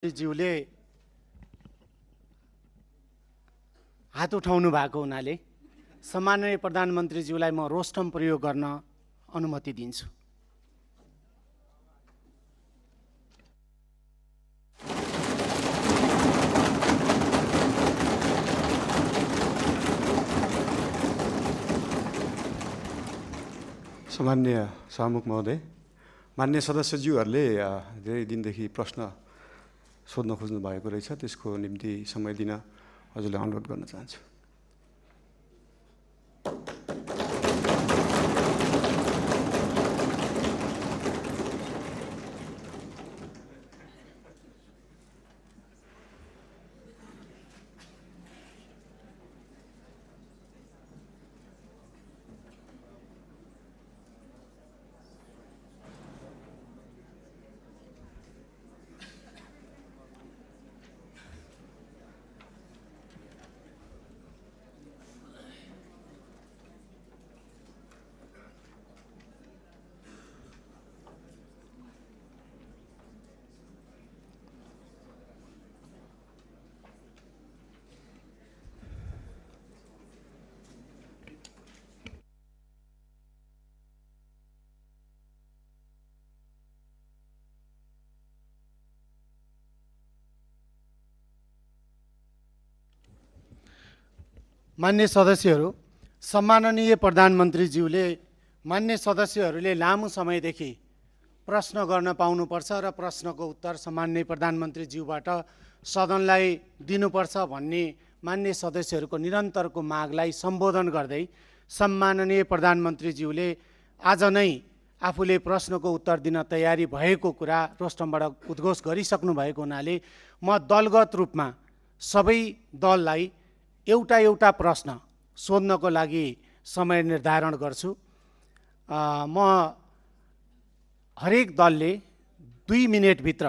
ज्यूले हात उठाउनु भएको हुनाले सम्माननीय प्रधानमन्त्रीज्यूलाई म रोस्टम प्रयोग गर्न अनुमति दिन्छु। सम्माननीय सभामुख महोदय, मान्य सदस्यज्यूहरूले धेरै दिनदेखि प्रश्न सोध्न खोज्नु भएको रहेछ, त्यसको निम्ति समय दिन हजुरलाई अनुरोध गर्न चाहन्छु। मान्य सदस्यहरू, सम्माननीय प्रधानमन्त्रीज्यूले मान्य सदस्यहरूले लामो समयदेखि प्रश्न गर्न पाउनुपर्छ र प्रश्नको उत्तर सम्माननीय प्रधानमन्त्रीज्यूबाट सदनलाई दिनुपर्छ भन्ने मान्य सदस्यहरूको निरन्तरको मागलाई सम्बोधन गर्दै सम्माननीय प्रधानमन्त्रीज्यूले आज नै आफूले प्रश्नको उत्तर दिन तयारी भएको कुरा रोस्टमबाट उद्घोष गरिसक्नु भएको हुनाले म दलगत रूपमा सबै दललाई एउटा एउटा प्रश्न सोध्नको लागि समय निर्धारण गर्छु। म हरेक दलले 2 मिनेटभित्र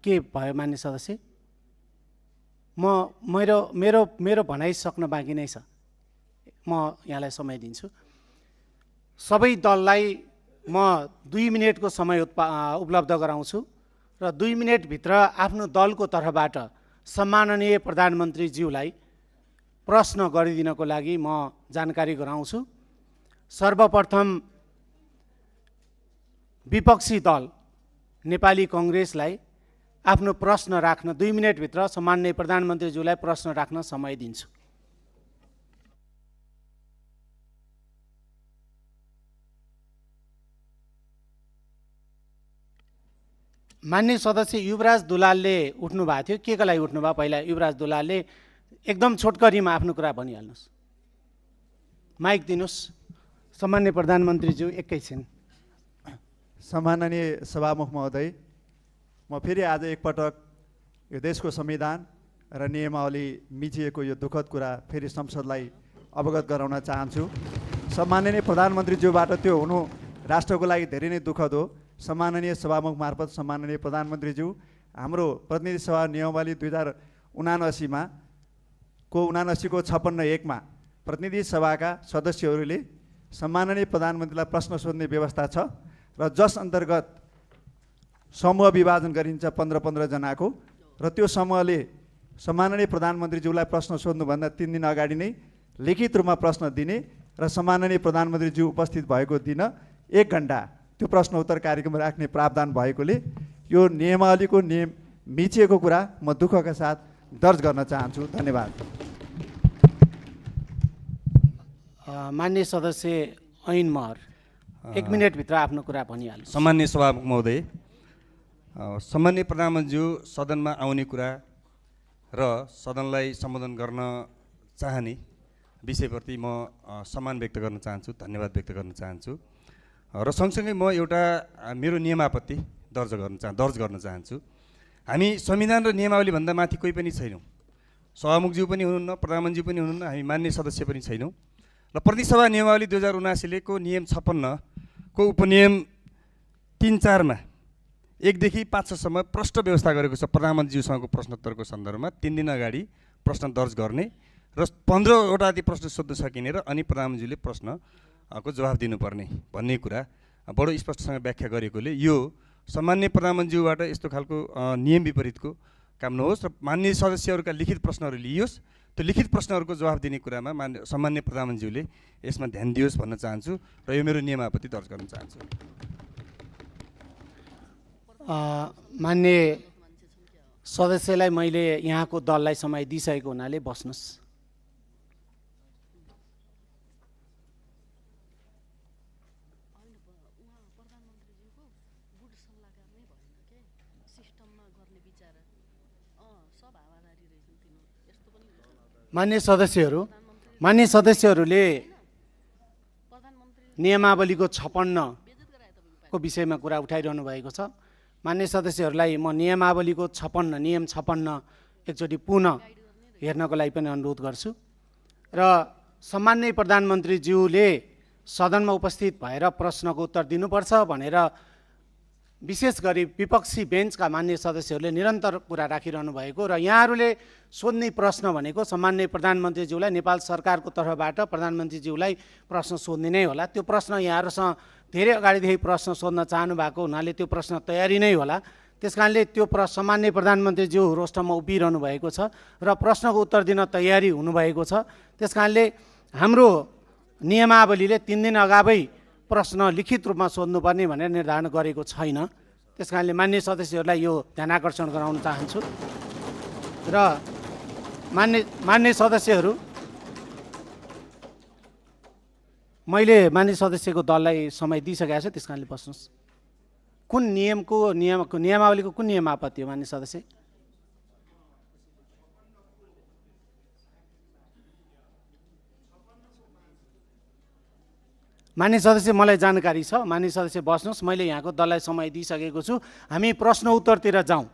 के भयो मान्य सदस्य, मेरो भनाइ सक्न बाँकी नै छ, म यहाँलाई समय दिन्छु। सबै दललाई म 2 मिनेटको समय उपलब्ध गराउँछु र 2 मिनेटभित्र आफ्नो दलको तर्फबाट सम्माननीय प्रधानमन्त्रीज्यूलाई प्रश्न गरिदिनको लागि म जानकारी गराउँछु। सर्वप्रथम विपक्षी दल नेपाली कांग्रेसलाई आफ्नो प्रश्न राख्न 2 मिनेटभित्र सम्माननीय प्रधानमन्त्रीज्यूलाई प्रश्न राख्न समय दिन्छु। मान्य सदस्य युवराज दुलालले उठ्नु भएको थियो, के को लागि उठ्नुभयो? पहिला युवराज दुलालले एकदम छोटकरीमा आफ्नो कुरा भनिहाल्नुहोस्। माइक दिनुहोस्। सम्माननीय प्रधानमन्त्रीज्यू एकैछिन। सम्माननीय सभामुख महोदय, म फेरि आज एकपटक यो देशको संविधान र नियमावली मिचिएको यो दुःखद कुरा फेरि संसदलाई अवगत गराउन चाहन्छु। सम्माननीय प्रधानमन्त्रीज्यूबाट त्यो हुनु राष्ट्रको लागि धेरै नै दुःखद हो। सम्माननीय सभामुख मार्फत सम्माननीय प्रधानमन्त्रीज्यू, हाम्रो प्रतिनिधि सभा नियमावली 2079 को 56(1) मा प्रतिनिधि सभाका सदस्यहरूले सम्माननीय प्रधानमन्त्रीलाई प्रश्न सोध्ने व्यवस्था छ र जस अन्तर्गत समूह विभाजन गरिन्छ 15-15 जनाको, र त्यो समूहले सम्माननीय प्रधानमन्त्रीज्यूलाई प्रश्न सोध्नुभन्दा 3 दिन अगाडि नै लिखित रूपमा प्रश्न दिने र सम्माननीय प्रधानमन्त्रीज्यू उपस्थित भएको दिन 1 घण्टा त्यो प्रश्न उत्तर कार्यक्रम राख्ने प्रावधान भएकोले यो नियमावलीको नियम मिचिएको कुरा म दुःखका साथ दर्ज गर्न चाहन्छु। धन्यवाद। मान्य सदस्य ऐन महर 1 मिनेटभित्र आफ्नो कुरा भनिहाल्नु। सम्माननीय सभामुख महोदय, सम्माननीय प्रधानमन्त्रीज्यू सदनमा आउने कुरा र सदनलाई सम्बोधन गर्न चाहने विषयप्रति म सम्मान व्यक्त गर्न चाहन्छु, धन्यवाद व्यक्त गर्न चाहन्छु र सँगसँगै म एउटा मेरो नियमापत्ति दर्ज गर्न चाहन्छु। हामी संविधान र नियमावली भन्दा माथि कोही पनि छैनौँ। सभामुखज्यू पनि हुनुहुन्न, प्रधानमन्त्रीज्यू पनि हुनुहुन्न, हामी मान्य सदस्य पनि छैनौँ। र प्रतिनिधि सभा नियमावली 2079 को नियम 56 को उपनियम 3-4 मा 1 देखि 5 सम्म प्रश्न व्यवस्था गरेको छ। प्रधानमन्त्रीज्यूसँगको प्रश्नोत्तरको सन्दर्भमा 3 दिन अगाडि प्रश्न दर्ज गर्ने र 15 वटा प्रश्न सोध्न सकिने र अनि प्रधानमन्त्रीले प्रश्नको जवाफ दिनुपर्ने भन्ने कुरा बडो स्पष्टसँग व्याख्या गरेकोले यो सामान्य प्रधानमन्त्रीज्यूबाट यस्तो खालको नियम विपरीतको काम नहोस् र माननीय सदस्यहरूका लिखित प्रश्नहरू लिइयोस्। त्यो लिखित प्रश्नहरूको जवाफ दिने कुरामा सामान्य प्रधानमन्त्रीज्यूले यसमा ध्यान दियोस् भन्न चाहन्छु र यो मेरो नियम आपत्ति दर्ज गर्न चाहन्छु। मान्य सदस्यलाई मैले यहाँको दललाई समय दिइसकेको हुनाले बस्नुहोस्। मान्य सदस्यहरूले नियमावलीको 56 को विषयमा कुरा उठाइरहनु भएको छ। मान्य सदस्यहरूलाई म नियमावलीको 56 नियम 56 एकचोटि पुनः हेर्नको लागि पनि अनुरोध गर्छु र सम्माननीय प्रधानमन्त्रीज्यूले सदनमा उपस्थित भएर प्रश्नको उत्तर दिनुपर्छ भनेर विशेष गरी विपक्षी बेन्चका मान्य सदस्यहरूले निरन्तर कुरा राखिरहनु भएको र यहाँहरूले सोध्ने प्रश्न भनेको सम्माननीय प्रधानमन्त्रीज्यूलाई नेपाल सरकारको तर्फबाट प्रधानमन्त्रीज्यूलाई प्रश्न सोध्ने नै होला। त्यो प्रश्न यहाँहरूसँग धेरै अगाडिदेखि प्रश्न सोध्न चाहनु भएको हुनाले त्यो प्रश्न तयारी नै होला। त्यस कारणले त्यो सामान्य प्रधानमन्त्रीज्यू रोस्टरमा उभिरहनु भएको छ र प्रश्नको उत्तर दिन तयारी हुनुभएको छ। त्यस कारणले हाम्रो नियमावलीले 3 दिन अगावै प्रश्न लिखित रूपमा सोध्नुपर्ने भनेर निर्धारण गरेको छैन। त्यस कारणले मान्य सदस्यहरूलाई यो ध्यान आकर्षण गराउन चाहन्छु र मान्य सदस्यहरू, मैले मान्य सदस्यको दललाई समय दिइसकेको छु। त्यस कारणले बस्नुहोस्। कुन नियमावलीको कुन नियम आपत्ति हो मान्य सदस्य? मान्य सदस्य, मलाई जानकारी छ। मान्य सदस्य बस्नुहोस्। मैले यहाँको दललाई समय दिइसकेको छु। हामी प्रश्न उत्तरतिर जाउँ।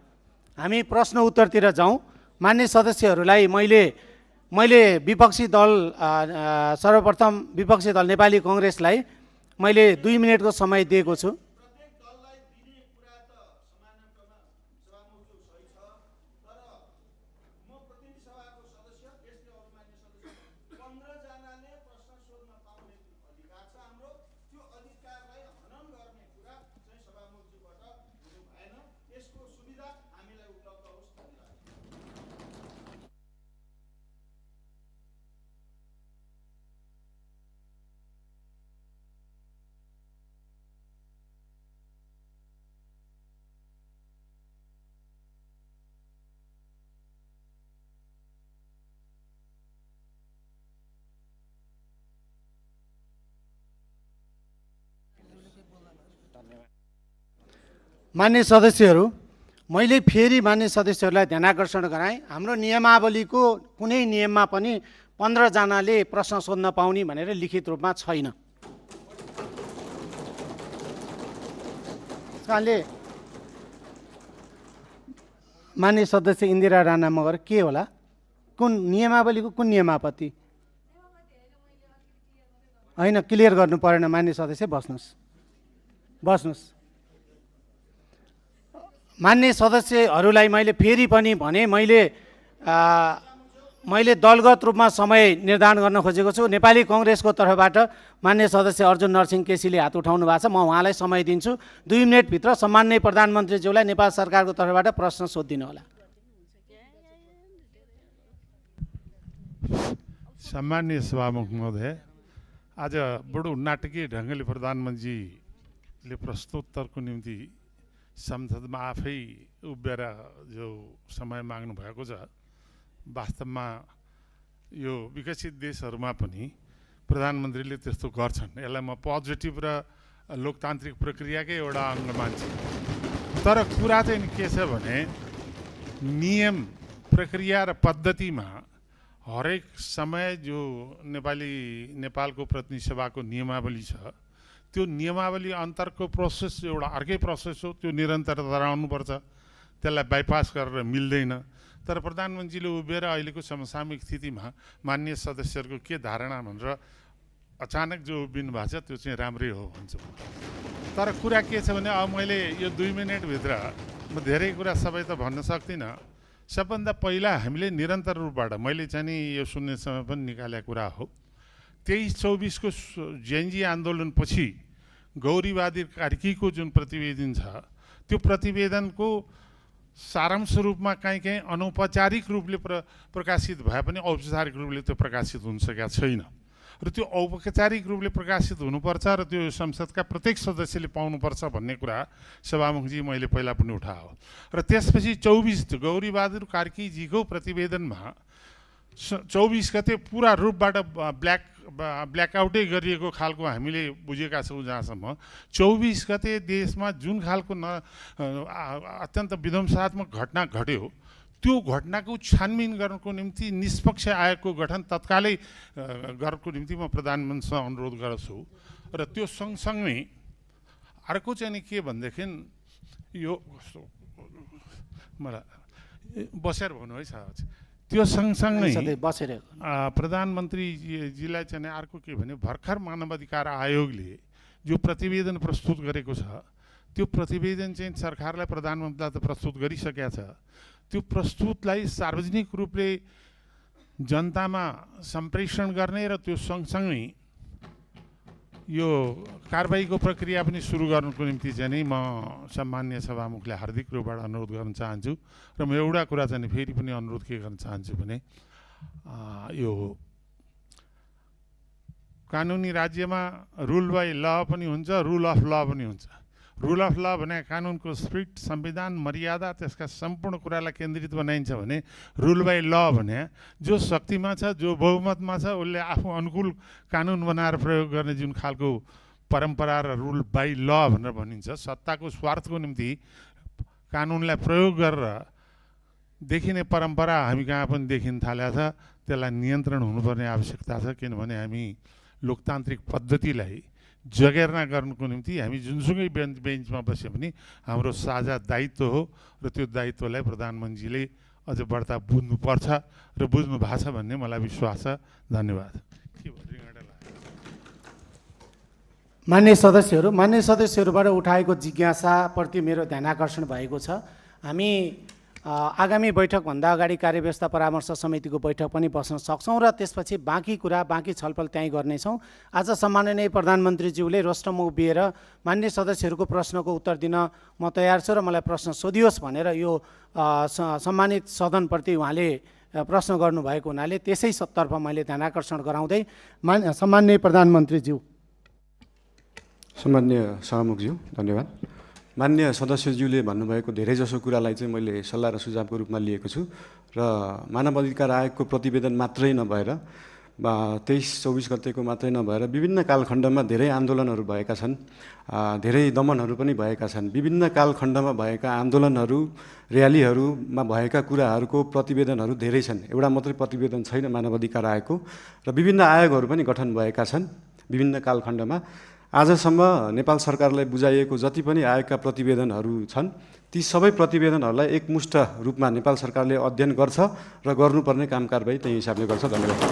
मान्य सदस्यहरूलाई मैले विपक्षी दल सर्वप्रथम विपक्षी दल नेपाली कांग्रेसलाई मैले 2 मिनेटको समय दिएको छु। मान्य सदस्यहरू, मैले फेरि मान्य सदस्यहरूलाई ध्यान आकर्षण गराएँ। हाम्रो नियमावलीको कुनै नियममा पनि 15 जनाले प्रश्न सोध्न पाउने भनेर लिखित रूपमा छैन। कारणले मान्य सदस्य इन्दिरा राणा मगर के होला? कुन नियमावलीको कुन नियम आपत्ति? होइन, क्लियर गर्नु परेन। मान्य सदस्य बस्नुहोस्। मान्य सदस्यहरूलाई मैले फेरि पनि भने मैले दलगत रूपमा समय निर्धारण गर्न खोजेको छु। नेपाली कांग्रेसको तर्फबाट मान्य सदस्य अर्जुन नरसिंह केसीले हात उठाउनु भएको छ। म उहाँलाई समय दिन्छु। 2 मिनेटभित्र सम्माननीय प्रधानमन्त्रीज्यूलाई नेपाल सरकारको तर्फबाट प्रश्न सोधिदिनु होला। सम्माननीय सभामुख महोदय, आज बडो नाटकीय ढङ्गले प्रधानमन्त्रीले प्रश्नोत्तरको निम्ति संसदमा आफै उभिएर जो समय माग्नु भएको छ, वास्तवमा यो विकसित देशहरूमा पनि प्रधानमन्त्रीले त्यस्तो गर्छन्। यसलाई म पोजिटिभ र लोकतान्त्रिक प्रक्रियाकै एउटा अङ्ग मान्छु। तर कुरा चाहिँ के छ भने नियम, प्रक्रिया र पद्धतिमा हरेक समय जो नेपालको प्रतिनिधि सभाको नियमावली छ, त्यो नियमावली अन्तरको प्रोसेस एउटा अर्कै प्रोसेस हो। त्यो निरन्तरता रहनुपर्छ, त्यसलाई बाइपास गरेर मिल्दैन। तर प्रधानमन्त्रीले उभिएर अहिलेको समसामयिक स्थितिमा मान्य सदस्यहरूको के धारणा भनेर अचानक जो उभिनु भएको छ त्यो चाहिँ राम्रै हो भन्छु। तर कुरा के छ भने अब मैले यो 2 मिनेटभित्र म धेरै कुरा सबै त भन्न सक्दिनँ। सबभन्दा पहिला हामीले निरन्तर रूपबाट मैले चाहिँ नि यो सुन्ने समय पनि निकालेको कुरा हो। 23-24 को जेएनजी आन्दोलनपछि गौरीवादी कार्कीको जुन प्रतिवेदन छ त्यो प्रतिवेदनको सारांश रूपमा कहीँ अनौपचारिक रूपले प्रकाशित भए पनि औपचारिक रूपले त्यो प्रकाशित हुन सकेका छैन र त्यो औपचारिक रूपले प्रकाशित हुनुपर्छ र त्यो संसदका प्रत्येक सदस्यले पाउनुपर्छ भन्ने कुरा सभामुखजी मैले पहिला पनि उठायो र त्यसपछि 24 गौरीबहादुर कार्कीजीको प्रतिवेदनमा 24 गते पुरा रूपबाट ब्ल्याकआउटै गरिएको खालको हामीले बुझेका छौँ। जहाँसम्म 24 गते देशमा जुन खालको अत्यन्त विध्वंसात्मक घटना घट्यो त्यो घटनाको छानबिन गर्नको निम्ति निष्पक्ष आयोगको गठन तत्कालै गर्नको निम्ति म प्रधानमन्त्रीसँग अनुरोध गर्छु र त्यो सँगसँगै अर्को चाहिँ नि के भनेदेखि यो मलाई बसेर भन्नु है साहब त्यो सँगसँगै प्रधानमन्त्रीजीलाई चाहिँ अर्को के भने भर्खर मानवाधिकार आयोगले जो प्रतिवेदन प्रस्तुत गरेको छ त्यो प्रतिवेदन चाहिँ सरकारलाई प्रधानमन्त्रीलाई त प्रस्तुत गरिसकेका छ। त्यो प्रस्तुतलाई सार्वजनिक रूपले जनतामा सम्प्रेषण गर्ने र त्यो सँगसँगै यो कारबाहीको प्रक्रिया पनि सुरु गर्नुको निम्ति चाहिँ नि म सम्माननीय सभामुखलाई हार्दिक रूपबाट अनुरोध गर्न चाहन्छु र म एउटा कुरा चाहिँ फेरि पनि अनुरोध के गर्न चाहन्छु भने यो कानुनी राज्यमा रुल बाई ल पनि हुन्छ, रुल अफ ल पनि हुन्छ। रुल अफ ल भने कानुनको स्पिरिट, संविधान, मर्यादा, त्यसका सम्पूर्ण कुरालाई केन्द्रित बनाइन्छ भने रुल बाई ल भने जो शक्तिमा छ, जो बहुमतमा छ, उसले आफू अनुकूल कानुन बनाएर प्रयोग गर्ने जुन खालको परम्परा र रुल बाई ल भनेर भनिन्छ, सत्ताको स्वार्थको निम्ति कानुनलाई प्रयोग गरेर देखिने परम्परा हामी कहाँ पनि देखिन थालेको छ। त्यसलाई नियन्त्रण हुनुपर्ने आवश्यकता छ, किनभने हामी लोकतान्त्रिक पद्धतिलाई जगेर्ना गर्नुको निम्ति हामी जुनसुकै बेन्चमा बसे पनि हाम्रो साझा दायित्व हो र त्यो दायित्वलाई प्रधानमन्त्रीले अझ बढ्ता बुझ्नुपर्छ र बुझ्नु भएको छ भन्ने मलाई विश्वास छ। धन्यवाद। मान्य सदस्यहरूबाट उठाएको जिज्ञासाप्रति मेरो ध्यान आकर्षण भएको छ। हामी आगामी बैठकभन्दा अगाडि कार्यव्यवस्था परामर्श समितिको बैठक पनि बस्न सक्छौँ र त्यसपछि बाँकी छलफल त्यहीँ गर्नेछौँ। आज सम्माननीय प्रधानमन्त्रीज्यूले रोस्टरमा उभिएर मान्य सदस्यहरूको प्रश्नको उत्तर दिन म तयार छु र मलाई प्रश्न सोधियोस् भनेर यो सम्मानित सदनप्रति उहाँले प्रश्न गर्नुभएको हुनाले त्यसैतर्फ मैले ध्यान आकर्षण गराउँदै सम्माननीय प्रधानमन्त्रीज्यू। सम्माननीय सभामुखज्यू धन्यवाद। मान्य सदस्यज्यूले भन्नुभएको धेरैजसो कुरालाई चाहिँ मैले सल्लाह र सुझावको रूपमा लिएको छु र मानव अधिकार आयोगको प्रतिवेदन मात्रै नभएर 23-24 गतेको मात्रै नभएर विभिन्न कालखण्डमा धेरै आन्दोलनहरू भएका छन्, धेरै दमनहरू पनि भएका छन्। विभिन्न कालखण्डमा भएका आन्दोलनहरू, र्यालीहरूमा भएका कुराहरूको प्रतिवेदनहरू धेरै छन्। एउटा मात्रै प्रतिवेदन छैन मानव अधिकार आयोगको र विभिन्न आयोगहरू पनि गठन भएका छन् विभिन्न कालखण्डमा। आजसम्म नेपाल सरकारलाई बुझाइएको जति पनि आयोगका प्रतिवेदनहरू छन् ती सबै प्रतिवेदनहरूलाई एकमुष्ट रूपमा नेपाल सरकारले अध्ययन गर्छ र गर्नुपर्ने काम कारबाही त्यही हिसाबले गर्छ। धन्यवाद।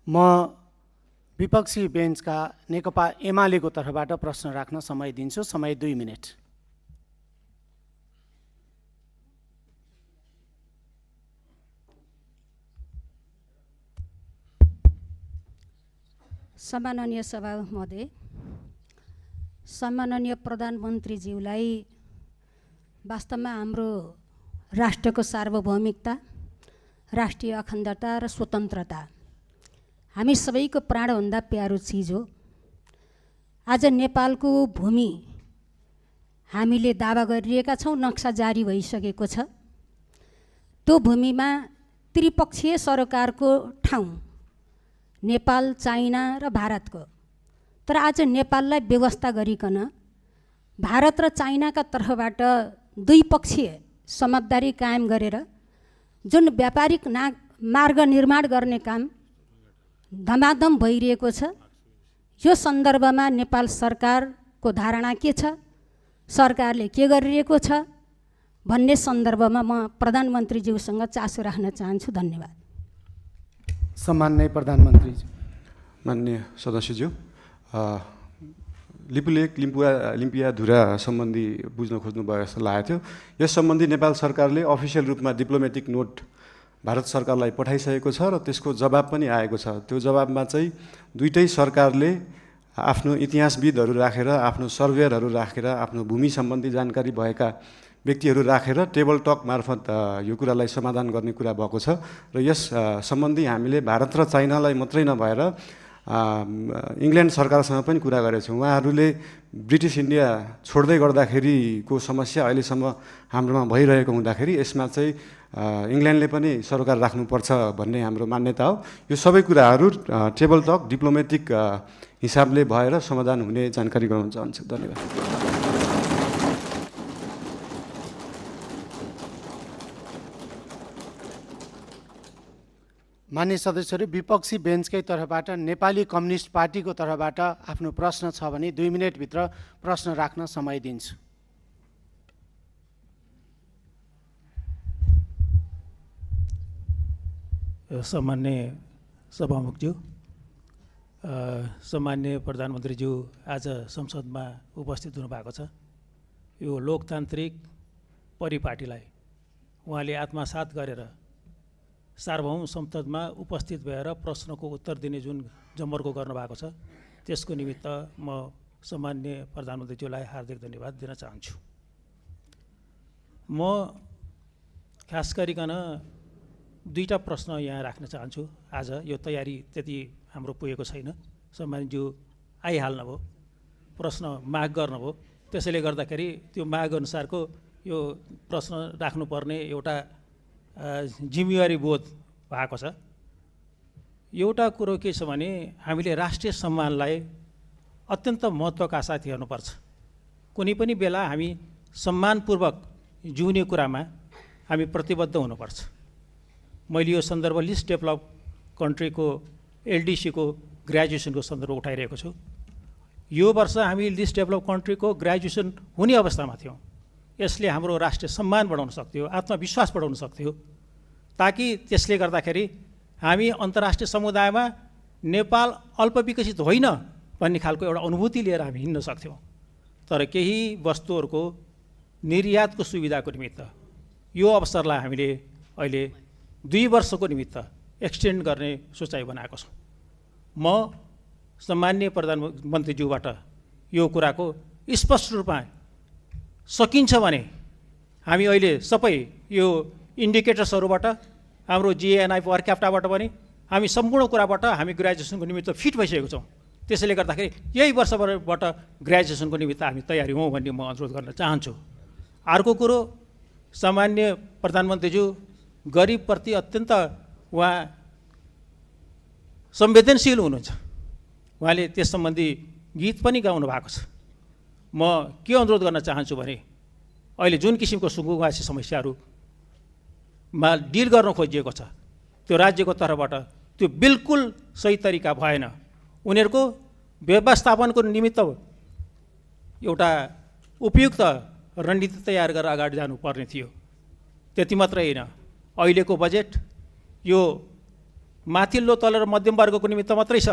म विपक्षी बेन्चका नेकपा एमालेको तर्फबाट प्रश्न राख्न समय दिन्छु। समय 2 मिनेट। सम्माननीय सभामुख महोदय, सम्माननीय प्रधानमन्त्रीज्यूलाई वास्तवमा हाम्रो राष्ट्रको सार्वभौमिकता, राष्ट्रिय अखण्डता र स्वतन्त्रता हामी सबैको प्राणभन्दा प्यारो चिज हो। आज नेपालको भूमि हामीले दावा गरिरहेका छौँ, नक्सा जारी भइसकेको छ। त्यो भूमिमा त्रिपक्षीय सरकारको ठाउँ नेपाल, चाइना र भारतको, तर आज नेपाललाई व्यवस्था गरिकन भारत र चाइनाका तर्फबाट द्विपक्षीय समझदारी कायम गरेर जुन व्यापारिक मार्ग निर्माण गर्ने काम धमाधम भइरहेको छ, यो सन्दर्भमा नेपाल सरकारको धारणा के छ, सरकारले के गरिरहेको छ भन्ने सन्दर्भमा म प्रधानमन्त्रीज्यूसँग चासो राख्न चाहन्छु। धन्यवाद। सम्माननीय प्रधानमन्त्रीज्यू। माननीय सदस्यज्यू, लिपुलेक लिम्पियाधुरा सम्बन्धी बुझ्न खोज्नु भयो जस्तो लागेको थियो। यस सम्बन्धी नेपाल सरकारले अफिसियल रूपमा डिप्लोमेटिक नोट भारत सरकारलाई पठाइसकेको छ र त्यसको जवाब पनि आएको छ। त्यो जवाबमा चाहिँ दुईटै सरकारले आफ्नो इतिहासविदहरू राखेर, आफ्नो सर्वेयरहरू राखेर, आफ्नो भूमि सम्बन्धी जानकारी भएका व्यक्तिहरू राखेर टेबल टक मार्फत यो कुरालाई समाधान गर्ने कुरा भएको छ। र यस सम्बन्धी हामीले भारत र चाइनालाई मात्रै नभएर इङ्ल्यान्ड सरकारसँग पनि कुरा गरेछौँ। उहाँहरूले ब्रिटिस इन्डिया छोड्दै गर्दाखेरिको समस्या अहिलेसम्म हाम्रोमा भइरहेको हुँदाखेरि यसमा चाहिँ इङ्ल्यान्डले पनि सरकार राख्नुपर्छ भन्ने हाम्रो मान्यता हो। यो सबै कुराहरू टेबल टक डिप्लोमेटिक हिसाबले भएर समाधान हुने जानकारी गराउन चाहन्छु। धन्यवाद। मान्य सदस्यहरू, विपक्षी बेन्चकै तर्फबाट नेपाली कम्युनिस्ट पार्टीको तर्फबाट आफ्नो प्रश्न छ भने 2 मिनेटभित्र प्रश्न राख्न समय दिन्छु। सम्मान्य सभामुखज्यू, सम्मान्य प्रधानमन्त्रीज्यू आज संसदमा उपस्थित हुनुभएको छ। यो लोकतान्त्रिक परिपाटीलाई उहाँले आत्मसात गरेर सार्वभौम संसदमा उपस्थित भएर प्रश्नको उत्तर दिने जुन जमर्को गर्नुभएको छ, त्यसको निमित्त म सम्मान्य प्रधानमन्त्रीज्यूलाई हार्दिक धन्यवाद दिन चाहन्छु। म खास गरिकन 2टा प्रश्न यहाँ राख्न चाहन्छु। आज यो तयारी त्यति हाम्रो पुगेको छैन। सम्मानज्यू आइहाल्नुभयो, प्रश्न माग गर्नुभयो, त्यसैले गर्दाखेरि त्यो माग अनुसारको यो प्रश्न राख्नुपर्ने एउटा जिम्मेवारी बोध भएको छ। एउटा कुरो के छ भने हामीले राष्ट्रिय सम्मानलाई अत्यन्त महत्त्वका साथ हेर्नुपर्छ। कुनै पनि बेला हामी सम्मानपूर्वक जिउने कुरामा हामी प्रतिबद्ध हुनुपर्छ। मैले यो सन्दर्भ लिस्ट डेभलप कन्ट्रीको एलडिसीको ग्रेजुएसनको सन्दर्भ उठाइरहेको छु। यो वर्ष हामी लिस्ट डेभलप कन्ट्रीको ग्रेजुएसन हुने अवस्थामा थियौँ। यसले हाम्रो राष्ट्रिय सम्मान बढाउन सक्थ्यो, आत्मविश्वास बढाउन सक्थ्यो, ताकि त्यसले गर्दाखेरि हामी अन्तर्राष्ट्रिय समुदायमा नेपाल अल्पविकसित होइन भन्ने खालको एउटा अनुभूति लिएर हामी हिँड्न सक्थ्यौँ। तर केही वस्तुहरूको निर्यातको सुविधाको निमित्त यो अवसरलाई हामीले अहिले 2 वर्षको निमित्त एक्सटेन्ड गर्ने सोचाइ बनाएको छौँ। म सम्मान्य प्रधानमन्त्रीज्यूबाट यो कुराको स्पष्ट रूपमा सकिन्छ भने हामी अहिले सबै यो इन्डिकेटर्सहरूबाट, हाम्रो जिएनआई पर क्याप्टाबाट पनि हामी सम्पूर्ण कुराबाट हामी ग्रेजुएसनको निमित्त फिट भइसकेको छौँ। त्यसैले गर्दाखेरि यही वर्षबाट ग्रेजुएसनको निमित्त हामी तयारी हौँ भन्ने म अनुरोध गर्न चाहन्छु। अर्को कुरो, सामान्य प्रधानमन्त्रीज्यू गरिबप्रति अत्यन्त उहाँ संवेदनशील हुनुहुन्छ। उहाँले त्यस सम्बन्धी गीत पनि गाउनु भएको छ। म के अनुरोध गर्न चाहन्छु भने अहिले जुन किसिमको सुकुम्बासी समस्याहरूमा डिल गर्न खोजिएको छ, त्यो राज्यको तर्फबाट त्यो बिल्कुल सही तरिका भएन। उनीहरूको व्यवस्थापनको निमित्त एउटा उपयुक्त रणनीति तयार गरेर अगाडि जानुपर्ने थियो। त्यति मात्रै होइन, अहिलेको बजेट यो माथिल्लो तल र मध्यम वर्गको निमित्त मात्रै छ।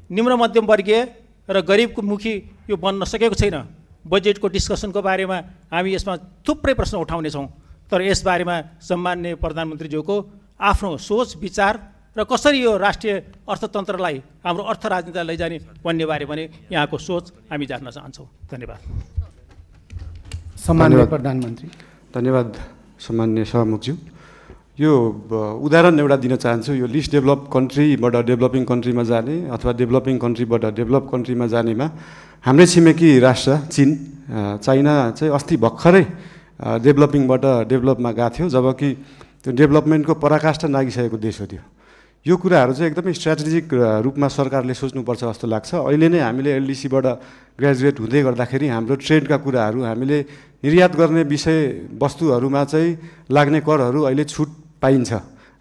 निम्न मध्यम वर्गीय र गरिबको मुखी यो बन्न सकेको छैन। बजेटको डिस्कसनको बारेमा हामी यसमा थुप्रै प्रश्न उठाउनेछौँ, तर यसबारेमा सम्मान्य प्रधानमन्त्रीज्यूको आफ्नो सोच विचार र कसरी यो राष्ट्रिय अर्थतन्त्रलाई, हाम्रो अर्थ राजनीतिलाई लैजाने भन्ने बारे पनि यहाँको सोच हामी जान्न चाहन्छौँ। धन्यवाद। सम्माननीय प्रधानमन्त्री। धन्यवाद सम्मान्य सभामुखज्यू। यो उदाहरण एउटा दिन चाहन्छु। यो लिस्ट डेभलप कन्ट्रीबाट डेभलपिङ कन्ट्रीमा जाने अथवा डेभलपिङ कन्ट्रीबाट डेभलप कन्ट्रीमा जानेमा हाम्रै छिमेकी राष्ट्र चीन, चाइना चाहिँ अस्ति भर्खरै डेभलपिङबाट डेभलपमा गएको थियो, जबकि त्यो डेभलपमेन्टको पराकाष्ठा नागिसकेको देश हो त्यो। यो कुराहरू चाहिँ एकदमै स्ट्राटेजिक रूपमा सरकारले सोच्नुपर्छ जस्तो लाग्छ। अहिले नै हामीले एलडिसीबाट ग्रेजुएट हुँदै गर्दाखेरि हाम्रो ट्रेडका कुराहरू, हामीले निर्यात गर्ने विषय वस्तुहरूमा चाहिँ लाग्ने करहरू अहिले छुट पाइन्छ।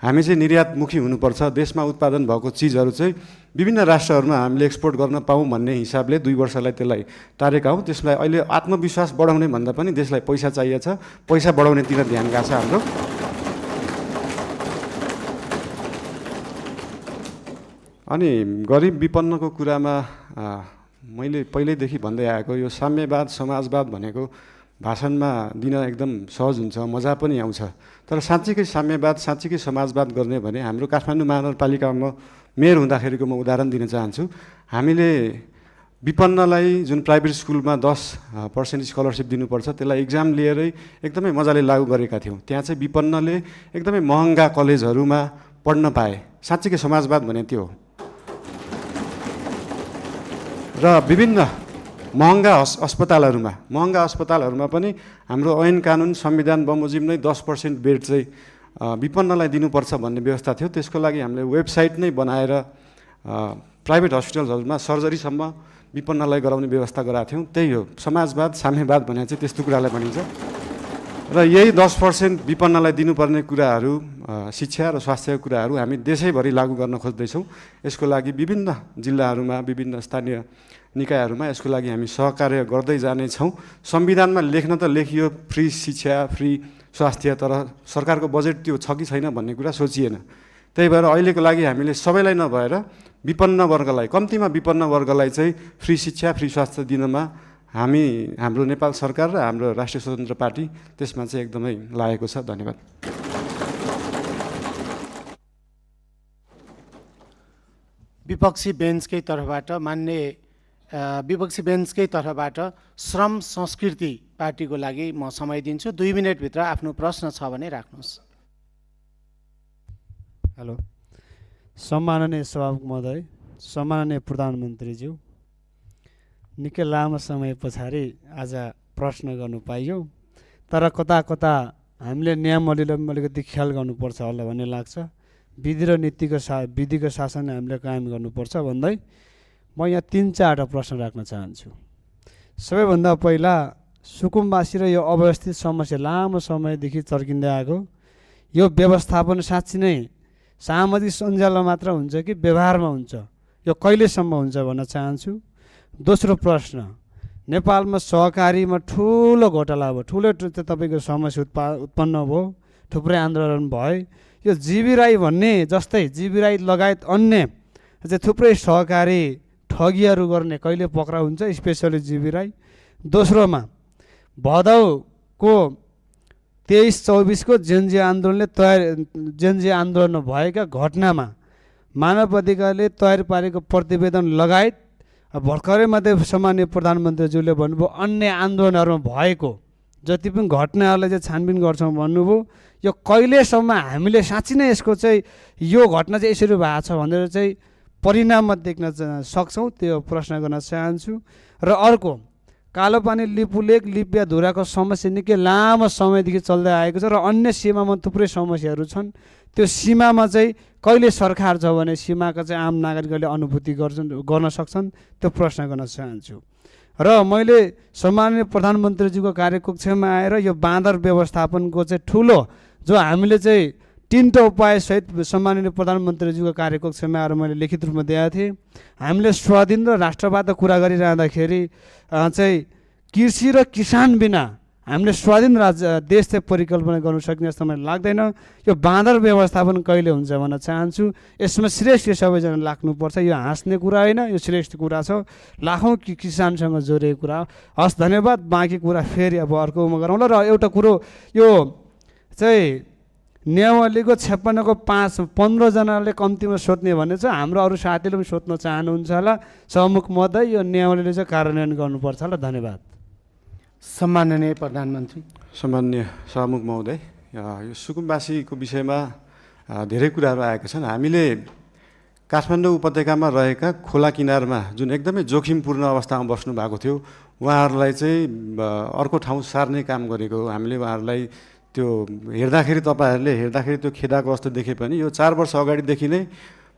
हामी चाहिँ निर्यातमुखी हुनुपर्छ। देशमा उत्पादन भएको चिजहरू चाहिँ विभिन्न राष्ट्रहरूमा हामीले एक्सपोर्ट गर्न पाऊँ भन्ने हिसाबले 2 वर्षलाई त्यसलाई टारेका हौँ। त्यसलाई अहिले आत्मविश्वास बढाउने भन्दा पनि देशलाई पैसा चाहिएको छ, पैसा बढाउनेतिर ध्यान गएको छ हाम्रो। अनि गरिब विपन्नको कुरामा मैले पहिल्यैदेखि भन्दै आएको यो साम्यवाद समाजवाद भनेको भाषणमा दिन एकदम सहज हुन्छ, मजा पनि आउँछ। तर साँच्चीकै साम्यवाद, साँच्चीकै समाजवाद गर्ने भने हाम्रो काठमाडौँ महानगरपालिकामा मेयर हुँदाखेरिको म उदाहरण दिन चाहन्छु। हामीले विपन्नलाई जुन प्राइभेट स्कुलमा 10% स्कलरसिप दिनुपर्छ, त्यसलाई इक्जाम लिएरै एकदमै मजाले लागू गरेका थियौँ। त्यहाँ चाहिँ विपन्नले एकदमै महँगा कलेजहरूमा पढ्न पाए। साँच्चीकै समाजवाद भने त्यो हो। र विभिन्न महँगा अस्पतालहरूमा पनि हाम्रो ऐन कानुन संविधान बमोजिम नै 10% बेड चाहिँ विपन्नलाई दिनुपर्छ भन्ने व्यवस्था थियो। त्यसको लागि हामीले वेबसाइट नै बनाएर प्राइभेट हस्पिटलहरूमा सर्जरीसम्म विपन्नलाई गराउने व्यवस्था गराएको थियौँ। त्यही हो समाजवाद, साम्यवाद भने चाहिँ त्यस्तो कुरालाई भनिन्छ। र यही 10% विपन्नलाई दिनुपर्ने कुराहरू, शिक्षा र स्वास्थ्यको कुराहरू हामी देशैभरि लागू गर्न खोज्दैछौँ। यसको लागि विभिन्न जिल्लाहरूमा, विभिन्न स्थानीय निकायहरूमा यसको लागि हामी सहकार्य गर्दै जानेछौँ। संविधानमा लेख्न त लेखियो फ्री शिक्षा, फ्री स्वास्थ्य, तर सरकारको बजेट त्यो छ कि छैन भन्ने कुरा सोचिएन। त्यही भएर अहिलेको लागि हामीले सबैलाई नभएर विपन्न वर्गलाई, कम्तीमा विपन्न वर्गलाई चाहिँ फ्री शिक्षा, फ्री स्वास्थ्य दिनमा हाम्रो नेपाल सरकार र हाम्रो राष्ट्रिय स्वतन्त्र पार्टी त्यसमा चाहिँ एकदमै लागेको छ। धन्यवाद। विपक्षी बेन्चकै तर्फबाट श्रम संस्कृति पार्टीको लागि म समय दिन्छु। 2 मिनटभित्र आफ्नो प्रश्न छ भने राख्नुहोस्। हेलो, सम्माननीय सभामुख महोदय, सम्माननीय प्रधानमन्त्रीज्यू, निकै लामो समय पछाडि आज प्रश्न गर्नु पाइयो। तर कता कता हामीले नियमावलीलाई अलिकति ख्याल गर्नुपर्छ होला भन्ने लाग्छ। विधि र विधिको शासन हामीले कायम गर्नुपर्छ भन्दै म यहाँ 3-4वटा प्रश्न राख्न चाहन्छु। सबैभन्दा पहिला सुकुम्बासी र यो अव्यवस्थित समस्या लामो समयदेखि चर्किँदै आएको, यो व्यवस्थापन साँच्ची नै सामाजिक सञ्जालमा मात्र हुन्छ कि व्यवहारमा हुन्छ, यो कहिलेसम्म हुन्छ भन्न चाहन्छु। दोस्रो प्रश्न, नेपालमा सहकारीमा ठुलो घोटाला भयो, ठुलो तपाईँको समस्या उत्पन्न भयो, थुप्रै आन्दोलन भयो। यो जीवी राई भन्ने जस्तै जीवी राई लगायत अन्य चाहिँ थुप्रै सहकारी ठगीहरू गर्ने कहिले पक्राउ हुन्छ, स्पेसली जीवी राई। दोस्रोमा भदौको 23-24 को जेनजी आन्दोलनमा भएका घटनामा मानव अधिकारले तयार पारेको प्रतिवेदन लगायत भर्खरै मात्रै सम्माननीय प्रधानमन्त्रीज्यूले भन्नुभयो अन्य आन्दोलनहरूमा भएको जति पनि घटनाहरूलाई चाहिँ छानबिन गर्छौँ भन्नुभयो। यो कहिलेसम्म हामीले साँच्ची नै यसको चाहिँ यो घटना चाहिँ यसरी भएको छ भनेर चाहिँ परिणाममा देख्न सक्छौँ, त्यो प्रश्न गर्न चाहन्छु। र अर्को, कालोपानी लिपुलेक लिपिया धुराको समस्या निकै लामो समयदेखि चल्दै आएको छ र अन्य सीमामा थुप्रै समस्याहरू छन्। त्यो सीमामा चाहिँ कहिले सरकार छ भने सीमाका चाहिँ आम नागरिकहरूले अनुभूति गर्न सक्छन्, त्यो प्रश्न गर्न चाहन्छु। र मैले सम्माननीय प्रधानमन्त्रीज्यूको कार्यकक्षमा आएर यो बाँदर व्यवस्थापनको चाहिँ ठुलो जो हामीले चाहिँ 3टा उपायसहित सम्माननीय प्रधानमन्त्रीज्यूको कार्यकक्षमा आएर मैले लिखित रूपमा दिएको थिएँ। हामीले स्वाधीन र राष्ट्रवादको कुरा गरिरहँदाखेरि चाहिँ कृषि र किसान बिना हामीले स्वाधीन देश चाहिँ परिकल्पना गर्नु सक्ने जस्तो मलाई लाग्दैन। यो बाँदर व्यवस्थापन कहिले हुन्छ भन्न चाहन्छु। यसमा श्रेष्ठ सबैजना लाग्नुपर्छ। यो हाँस्ने कुरा होइन, यो श्रेष्ठ कुरा छ, लाखौँ किसानसँग जोडिएको कुरा हो। हस्, धन्यवाद। बाँकी कुरा फेरि अब अर्कोमा गरौँला। र एउटा कुरो, यो चाहिँ नियमावलीको 56 को 15 जनाले कम्तीमा सोध्ने भने चाहिँ हाम्रो अरू साथीले पनि सोध्न चाहनुहुन्छ होला। सभामुख महोदय, यो नियमावलीले चाहिँ कार्यान्वयन गर्नुपर्छ होला। धन्यवाद। सम्माननीय प्रधानमन्त्री। सम्माननीय सभामुख महोदय, यो सुकुम्बासीको विषयमा धेरै कुराहरू आएका छन्। हामीले काठमाडौँ उपत्यकामा रहेका खोला किनारमा जुन एकदमै जोखिमपूर्ण अवस्थामा बस्नु भएको थियो, उहाँहरूलाई चाहिँ अर्को ठाउँ सार्ने काम गरेको हो। हामीले उहाँहरूलाई त्यो हेर्दाखेरि त्यो खेदाको अवस्था देखे पनि यो 4 वर्ष अगाडिदेखि नै